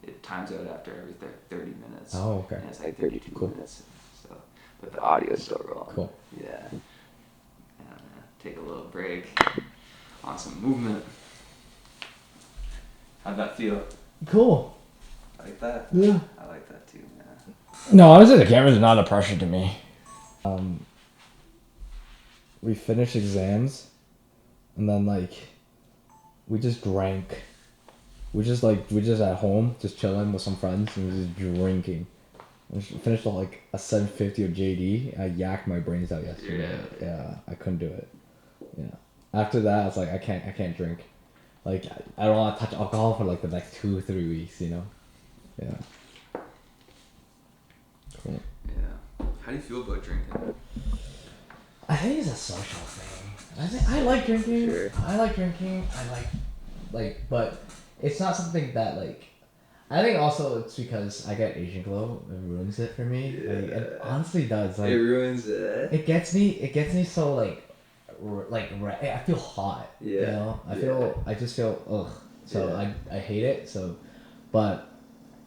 A: it times out after every 30 minutes.
B: Oh, okay.
A: And it's like 32 minutes. So, but the audio's still rolling.
B: Cool.
A: Yeah. Take a little break on some movement. How'd that feel?
B: Cool.
A: Like that?
B: Yeah.
A: I like that too, man.
B: No, honestly, the camera's not a pressure to me. We finished exams, and then like, we just drank. We just at home, just chilling with some friends, and we just drinking. We finished off like a 750 of JD. I yacked my brains out yesterday. Yeah, I couldn't do it. Yeah. After that, it's like I can't drink. Like I don't want to touch alcohol for like the next 2-3 weeks. Yeah. Cool.
A: Yeah. How do you feel about drinking?
B: I think it's a social thing. I like drinking.
A: Sure.
B: I like drinking. But it's not something that like. I think also it's because I get Asian glow. It ruins it for me.
A: Yeah.
B: Like, it honestly does. Like,
A: it ruins it.
B: It gets me so like I feel hot.
A: Yeah.
B: I just feel ugh. So I hate it. So, but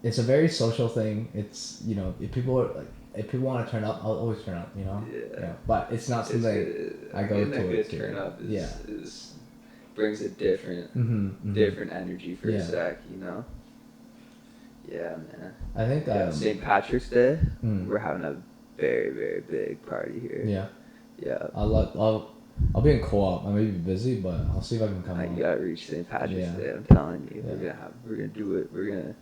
B: it's a very social thing. It's if people want to turn up, I'll always turn up. Yeah. But it's not something I go to.
A: Good turn up is brings a different different energy for a sec. Yeah, man.
B: I think
A: St. Patrick's Day, we're having a very, very big party here. Yeah.
B: I'll be in co-op. I may be busy, but I'll see if I can come.
A: You gotta reach St. Patrick's Day. I'm telling you, we're gonna do it. We're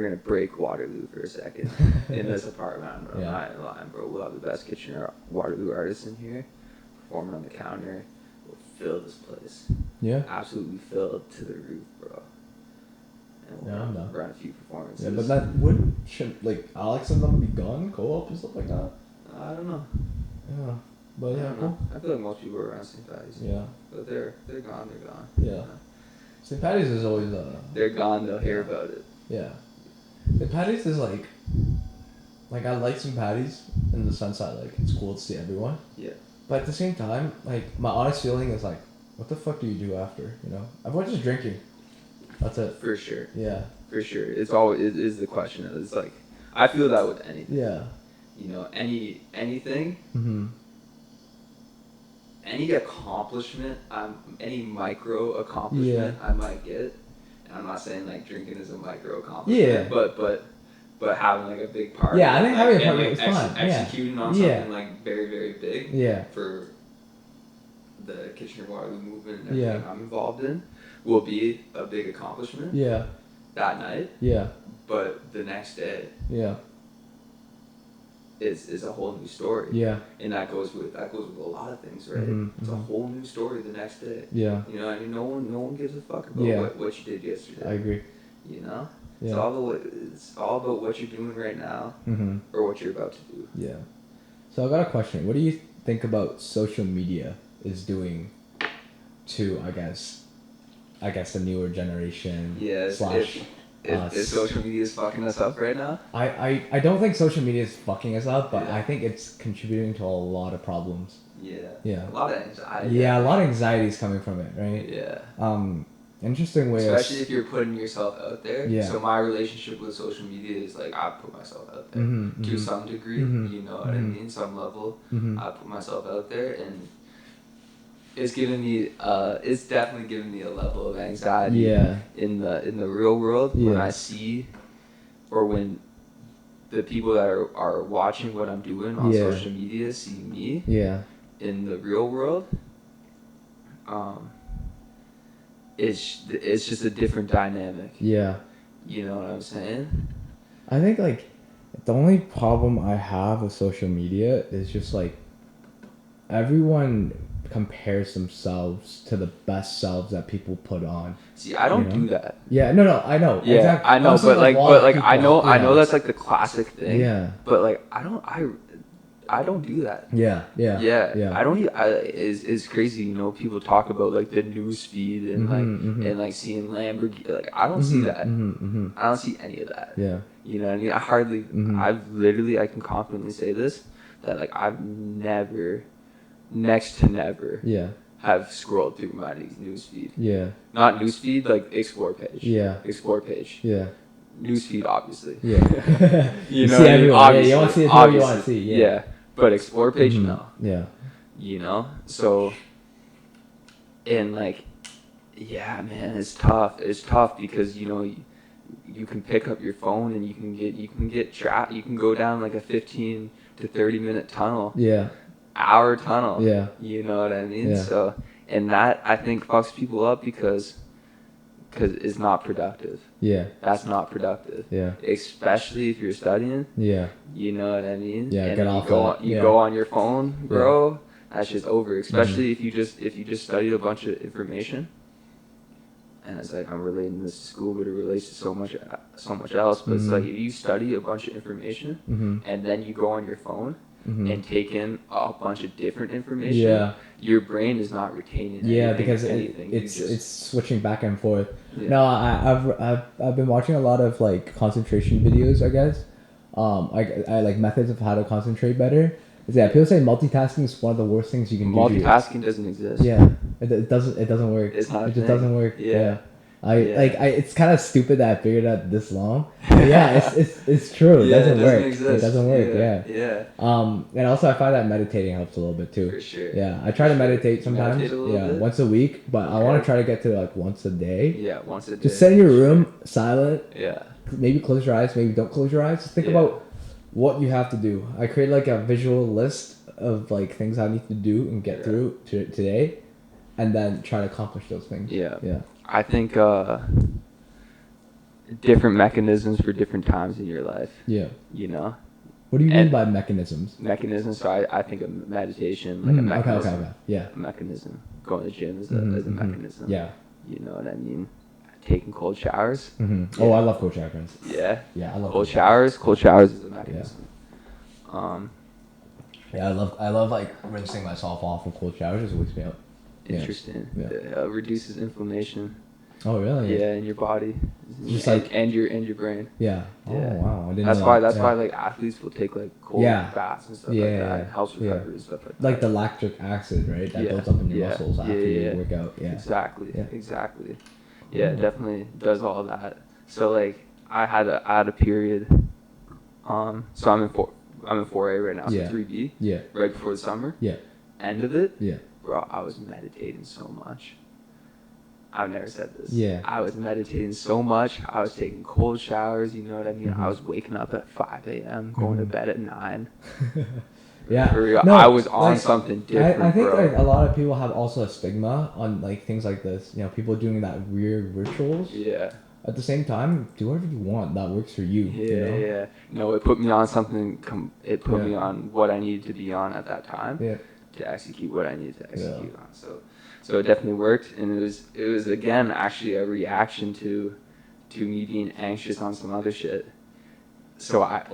A: gonna break Waterloo for a second in this apartment. I'm not lying, bro. We'll have the best Kitchener Waterloo artists in here performing on the counter. We'll fill this place.
B: Yeah.
A: Absolutely filled to the roof, bro.
B: I'm down.
A: Run a few performances.
B: Yeah, but that shouldn't like Alx and them be gone, co-op and stuff like that.
A: I don't know.
B: Yeah, but cool.
A: I feel like most people are around St. Patty's.
B: Yeah.
A: But they're gone.
B: Yeah. St. Patty's is always
A: they're gone. They'll hear about it.
B: Yeah. St. Patty's is like I like St. Patty's in the sense that like it's cool to see everyone.
A: Yeah.
B: But at the same time, like my honest feeling is like, what the fuck do you do after? Everyone's just drinking. That's it.
A: For sure.
B: Yeah.
A: For sure. It is the question. It's like, I feel that with anything.
B: Yeah.
A: Anything.
B: Mm-hmm.
A: Any accomplishment, any micro accomplishment I might get, and I'm not saying like drinking is a micro accomplishment. Yeah. But having like a big party.
B: Yeah, I think having a party is fun.
A: Executing on something like very, very big.
B: Yeah.
A: For the Kitchener Waterloo movement and everything I'm involved in. Will be a big accomplishment.
B: Yeah.
A: That night.
B: Yeah.
A: But the next day.
B: Yeah.
A: is a whole new story.
B: Yeah.
A: And that goes with a lot of things, right? It's a whole new story the next day.
B: Yeah.
A: You know, I mean, no one gives a fuck about what you did yesterday.
B: I agree.
A: You know,
B: Yeah.
A: it's all about what you're doing right now or what you're about to do.
B: Yeah. So I got a question. What do you think about social media is doing to, I guess the newer generation?
A: If social media is fucking us up right now?
B: I don't think social media is fucking us up, but
A: Yeah.
B: I think it's contributing to a lot of problems.
A: Yeah.
B: Yeah.
A: A lot of anxiety.
B: Yeah, a lot of anxiety is coming from it, right?
A: Yeah.
B: Interesting way
A: Especially if you're putting yourself out there.
B: Yeah.
A: So my relationship with social media is like I put myself out there to some degree. You know what I mean? Some level. I put myself out there, and it's given me. It's definitely given me a level of anxiety.
B: Yeah.
A: In the real world, when I see, or when the people that are watching what I'm doing on social media see me.
B: Yeah.
A: In the real world. It's just a different dynamic.
B: Yeah.
A: You know what I'm saying?
B: I think like the only problem I have with social media is just like everyone compares themselves to the best selves that people put on.
A: See, I don't do that.
B: Yeah, no, I know.
A: Yeah,
B: exactly.
A: I know, but I know that's like the classic thing.
B: Yeah.
A: But like I don't do that.
B: Yeah.
A: I don't. It's crazy. You know, people talk about like the news feed and and like seeing Lamborghini. Like I don't see that. I don't see any of that.
B: Yeah.
A: You know what I mean? I can confidently say this, that like I've never, next to never, have scrolled through my news feed.
B: Yeah.
A: Not news feed, like explore page.
B: Yeah.
A: Explore page.
B: Yeah.
A: News feed, obviously.
B: Yeah.
A: You know,
B: see everyone.
A: obviously,
B: you want to see who you want to see.
A: Yeah. But explore page, no.
B: Yeah.
A: You know, so, and like, yeah, man, it's tough. It's tough because you know, you can pick up your phone and you can go down like a 15 to 30 minute tunnel.
B: Yeah.
A: Hour tunnel.
B: Yeah.
A: You know what I mean?
B: Yeah.
A: So, and that I think fucks people up because it's not productive.
B: Yeah.
A: That's not productive.
B: Yeah.
A: Especially if you're studying.
B: Yeah.
A: You know what I mean?
B: Yeah.
A: And
B: get off that.
A: You go on your phone, bro. That's just over. Especially if you just studied a bunch of information. And it's like I'm relating this to school, but it relates to so much else. But it's like if you study a bunch of information and then you go on your phone and take in a bunch of different information, your brain is not retaining anything.
B: Because it's switching back and forth. No, I've been watching a lot of like concentration videos, I guess. I like methods of how to concentrate better. People say multitasking is one of the worst things you can do.
A: Multitasking doesn't exist.
B: Yeah, it doesn't work.
A: It's not.
B: It just doesn't work.
A: Yeah.
B: It's kind of stupid that I figured out this long. But yeah, it's true. It doesn't work. Exist. It doesn't work.
A: Yeah.
B: And also I find that meditating helps a little bit too.
A: For sure.
B: Yeah, I try to meditate sometimes.
A: Bit?
B: Once a week, but I want to try to get to like once a day.
A: Yeah, once a day.
B: Just sit in your room, silent.
A: Yeah.
B: Maybe close your eyes. Maybe don't close your eyes. Just think about what you have to do. I create like a visual list of like things I need to do and get through today, and then try to accomplish those things. Yeah.
A: I think different mechanisms for different times in your life. Yeah. You know.
B: What do you mean by mechanisms?
A: Mechanisms. So I think of meditation like a mechanism.
B: Okay. Yeah.
A: A mechanism. Going to the gym is a mechanism.
B: Yeah.
A: You know what I mean? Taking cold showers.
B: Yeah. Oh, I love cold showers.
A: Yeah.
B: Yeah, I love
A: cold showers. Cold showers is a mechanism.
B: Yeah, I love like rinsing myself off with cold showers. It just wakes me up.
A: Interesting. Yeah. It reduces inflammation.
B: Oh really?
A: Yeah, in your body.
B: Just
A: and your brain.
B: Yeah. Oh wow. I didn't
A: that's
B: know
A: why
B: that.
A: That's why like athletes will take like cold baths and stuff like that. It helps recovery and stuff like that.
B: Like the lactic acid, right? That builds up in your muscles after you work out. Yeah.
A: Exactly. Yeah, it definitely does all that. So like I had a period. So I'm in 4A right now. So 3B. Yeah. Right before the summer. Yeah. End of it. Yeah. Bro, I was meditating so much. I've never said this. Yeah. I was meditating so much. I was taking cold showers. You know what I mean? I was waking up at 5 a.m. going to bed at 9.
B: Yeah.
A: For real. No, I was on think different.
B: I think like a lot of people have also a stigma on like things like this. You know, people doing that weird rituals.
A: Yeah.
B: at the same time, do whatever you want that works for you.
A: Yeah,
B: you know?
A: yeah. No, it put me on something. It put me
B: Yeah.
A: on what I needed to be on at that time
B: Yeah.
A: to execute what I needed to execute
B: Yeah.
A: on. So it definitely worked, and it was again actually a reaction to me being anxious on some other shit. So that's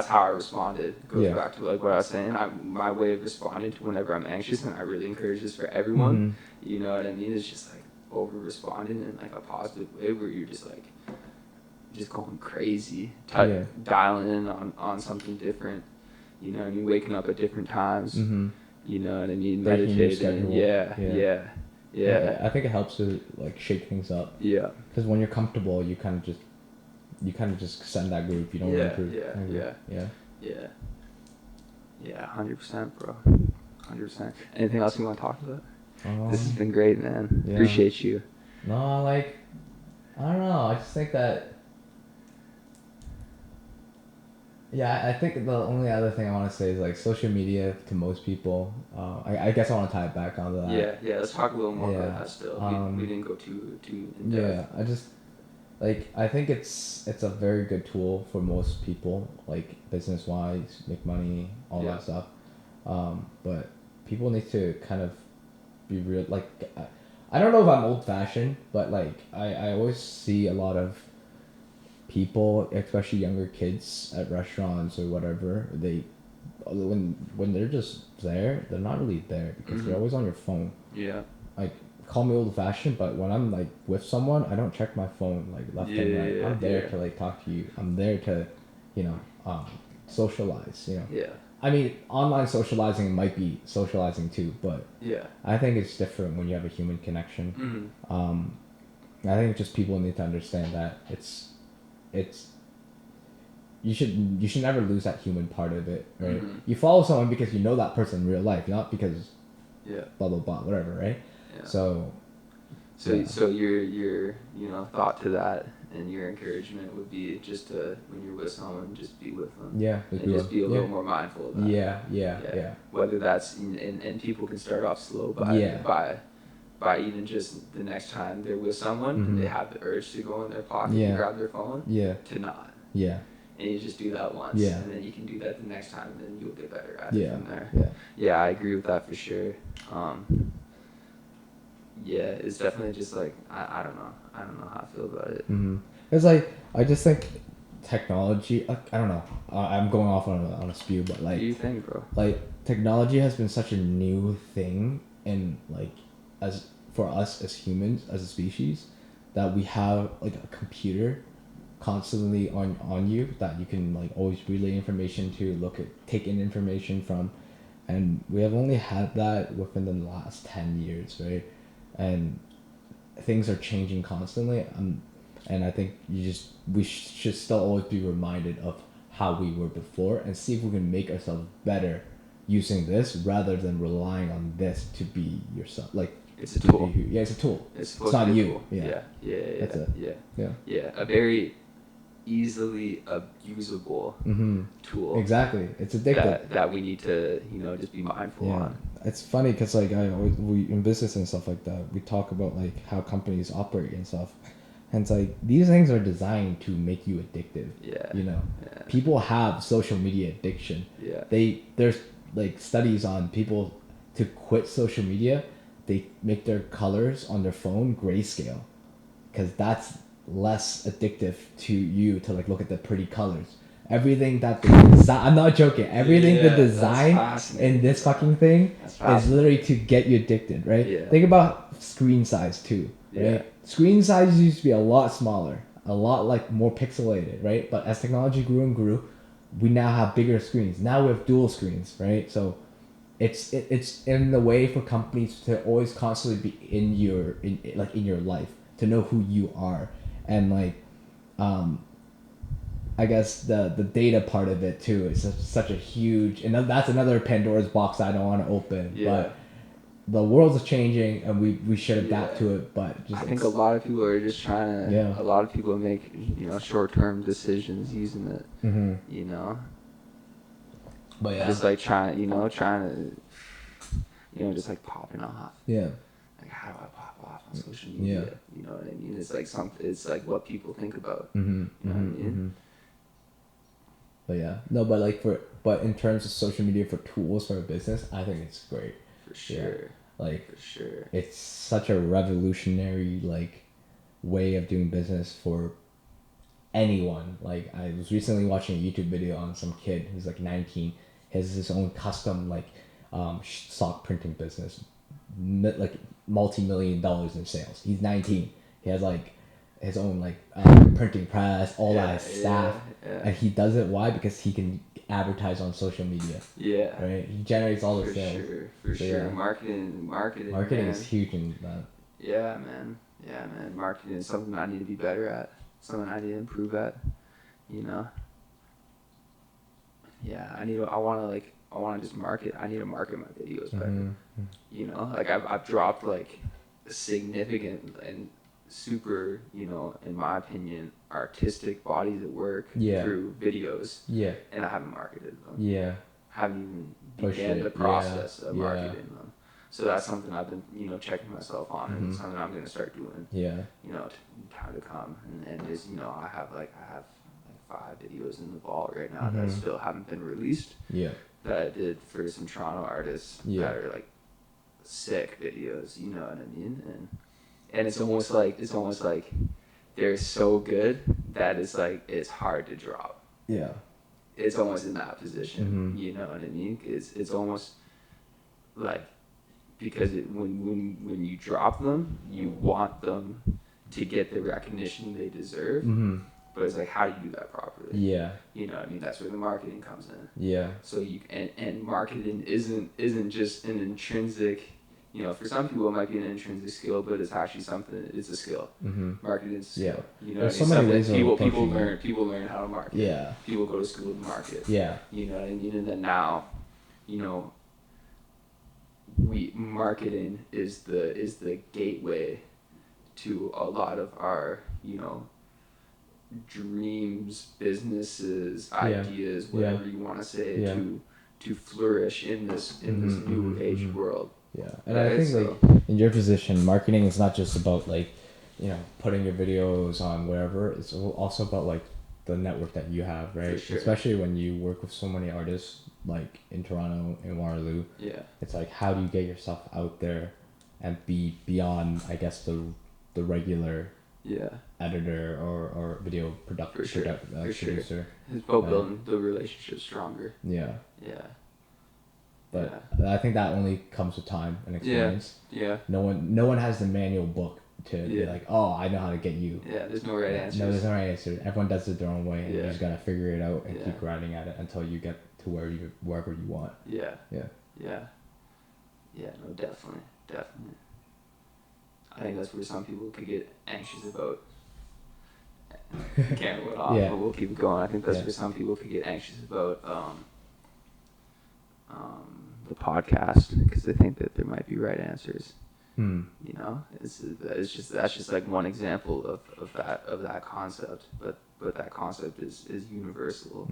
A: how I responded. Goes
B: Yeah.
A: back to like what I was saying. My way of responding to whenever I'm anxious, and I really encourage this for everyone.
B: Mm-hmm.
A: You know what I mean? It's just like over responding in like a positive way where you're just like just going crazy, dialing in on something different. You know what I mean? Waking up at different times.
B: Mm-hmm.
A: You know what I mean?
B: Breaking your
A: Meditating.
B: schedule.
A: Yeah.
B: I think it helps to like shake things up.
A: Yeah.
B: Because when you're comfortable, you kind of just send that group. You don't improve.
A: Yeah, 100%, bro. 100%. Anything else you want to talk about? This has been great, man.
B: Yeah.
A: Appreciate you.
B: No, like, I don't know. I just think that. Yeah, I think the only other thing I want to say is like social media to most people. I guess I want to tie it back onto that.
A: Yeah. Let's talk a little more about that still. We didn't go too in depth.
B: Yeah, I just like I think it's a very good tool for most people, like business wise, make money, all that stuff. But people need to kind of be real. Like, I don't know if I'm old fashioned, but like I always see a lot of people, especially younger kids at restaurants or whatever, they when they're just there, they're not really there because they're always on your phone.
A: Yeah.
B: Like, call me old fashioned, but when I'm like with someone, I don't check my phone like left and right. I'm there to like talk to you. I'm there to, socialize. You know.
A: Yeah.
B: I mean, online socializing might be socializing too, but I think it's different when you have a human connection. I think just people need to understand that it's you should never lose that human part of it, right? You follow someone because you know that person in real life, not because blah blah blah whatever, right? So
A: your thought to that and your encouragement would be just to, when you're with someone, just be with them. Just be a little more mindful of that.
B: Yeah.
A: Whether that's and people can start off slow by even just the next time they're with someone and they have the urge to go in their pocket and grab their phone, to not. And you just do that once, and then you can do that the next time, and then you'll get better at it from there. Yeah, I agree with that for sure. It's definitely just like I don't know how I feel about it.
B: It's like I just think technology. I don't know. I'm going off on a spew, but like.
A: What do you think, bro?
B: Like, technology has been such a new thing, and like, as for us as humans, as a species, that we have like a computer constantly on you that you can like always relay information to, take in information from, and we have only had that within the last 10 years, right? And things are changing constantly, and I think we should still always be reminded of how we were before and see if we can make ourselves better using this rather than relying on this to be yourself. Like,
A: it's a tool.
B: It's a tool.
A: It's
B: not
A: to be a
B: you.
A: tool.
B: That's it.
A: Yeah. A very easily abusable tool.
B: Exactly. It's addictive.
A: That we need to, just be mindful on.
B: It's funny because like we in business and stuff like that, we talk about like how companies operate and stuff, and it's like these things are designed to make you addictive. People have social media addiction. There's like studies on people to quit social media, they make their colors on their phone grayscale, because that's less addictive to you to like look at the pretty colors. Everything that they design, I'm not joking, everything they design in this fucking thing is literally to get you addicted, right? Think about screen size too, right? Screen size used to be a lot smaller, a lot like more pixelated, right? But as technology grew and grew, we now have bigger screens. Now we have dual screens, right? So it's in the way for companies to always constantly be in your life, to know who you are. And like I guess the data part of it too is such a huge, and that's another Pandora's box I don't want to open. But the world's changing, and we should adapt to it. But
A: I think a lot of people are just trying to. A lot of people make short-term decisions using it.
B: But
A: just like trying to, just like popping off.
B: Yeah.
A: Like, how do I pop off? craft on social media.
B: Yeah.
A: You know what I mean? It's like it's like what people think about.
B: Mm-hmm.
A: You know what I mean?
B: But yeah, no, but in terms of social media for tools for a business, I think it's great.
A: For sure.
B: Like,
A: for sure.
B: it's such a revolutionary like way of doing business for anyone. Like, I was recently watching a YouTube video on some kid who's like 19. He has his own custom like sock printing business, like multi-million dollars in sales. He's 19. He has like his own like printing press, all that staff, and he does it. Why? Because he can advertise on social media.
A: Yeah.
B: Right. He generates all the sales.
A: For
B: So,
A: sure.
B: yeah.
A: Marketing.
B: Marketing
A: man.
B: is huge in that.
A: Yeah, man. Marketing is something I need to be better at. Something I need to improve at. You know. Yeah, I want to just market. I need to market my videos better.
B: Mm-hmm.
A: You know, like I've dropped like significant and super, you know, in my opinion, artistic bodies of work through videos.
B: Yeah.
A: And I haven't marketed them.
B: Yeah.
A: Haven't even
B: Push
A: began
B: it.
A: the process of
B: Yeah.
A: marketing them. So that's something I've been, you know, checking myself on, and something I'm gonna start doing.
B: Yeah.
A: You know, time to come, and there's, you know, I have like 5 videos in the vault right now that still haven't been released.
B: Yeah.
A: That I did for some Toronto artists that are like sick videos. You know what I mean? And it's almost like they're so good that it's hard to drop.
B: Yeah.
A: It's almost in that position. You know what I mean? It's almost like, because when you drop them, you want them to get the recognition they deserve. But it's like, how do you do that properly?
B: Yeah.
A: You know what I mean? That's where the marketing comes in.
B: Yeah.
A: So and marketing isn't just an intrinsic, you know, for some people it might be an intrinsic skill, but it's actually something. It's a skill. Marketing is a skill.
B: Yeah.
A: You know,
B: There's
A: what I
B: so
A: mean?
B: many ways of
A: people learn how to market.
B: Yeah.
A: People go to school to market.
B: Yeah.
A: You know what I mean? And then now, you know, marketing is the gateway to a lot of our, you know, dreams, businesses, ideas, whatever you want to say, to flourish in this new age world.
B: Yeah, and I think like in your position, marketing is not just about like, you know, putting your videos on wherever. It's also about like the network that you have, right?
A: Sure.
B: Especially when you work with so many artists like in Toronto and Waterloo.
A: Yeah.
B: It's like, how do you get yourself out there and be beyond, I guess, the regular editor or video producer.
A: It's about building the relationship stronger.
B: Yeah.
A: Yeah.
B: But I think that only comes with time and experience.
A: Yeah.
B: No one has the manual book to be like, oh, I know how to get you.
A: Yeah, there's no right answer.
B: No, there's no right answer. Everyone does it their own way, and you just gotta figure it out and keep grinding at it until you get to wherever you want.
A: Yeah.
B: Yeah.
A: Yeah. Yeah. No, definitely. I think that's where some people could get anxious about. Camera went off, but we'll keep it going. I think that's where some people could get anxious about the podcast, because they think that there might be right answers. You know, that's just like one example of that concept, but that concept is universal.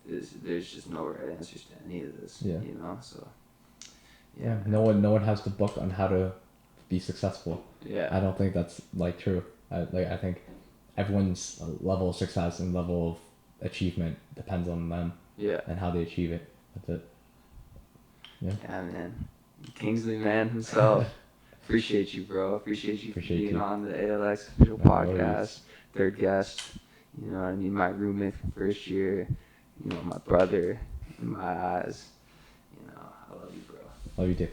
A: There's just no right answers to any of this. You know, so
B: no one has the book on how to be successful. I don't think that's like true. I think everyone's level of success and level of achievement depends on them. And how they achieve it. That's it. Yeah,
A: man. Kingsley, man, himself. Appreciate you, bro. Appreciate you being on the Alx official podcast. Third guest. You know what I mean? My roommate from first year. You know, my brother in my eyes. You know, I love you, bro.
B: Love you too.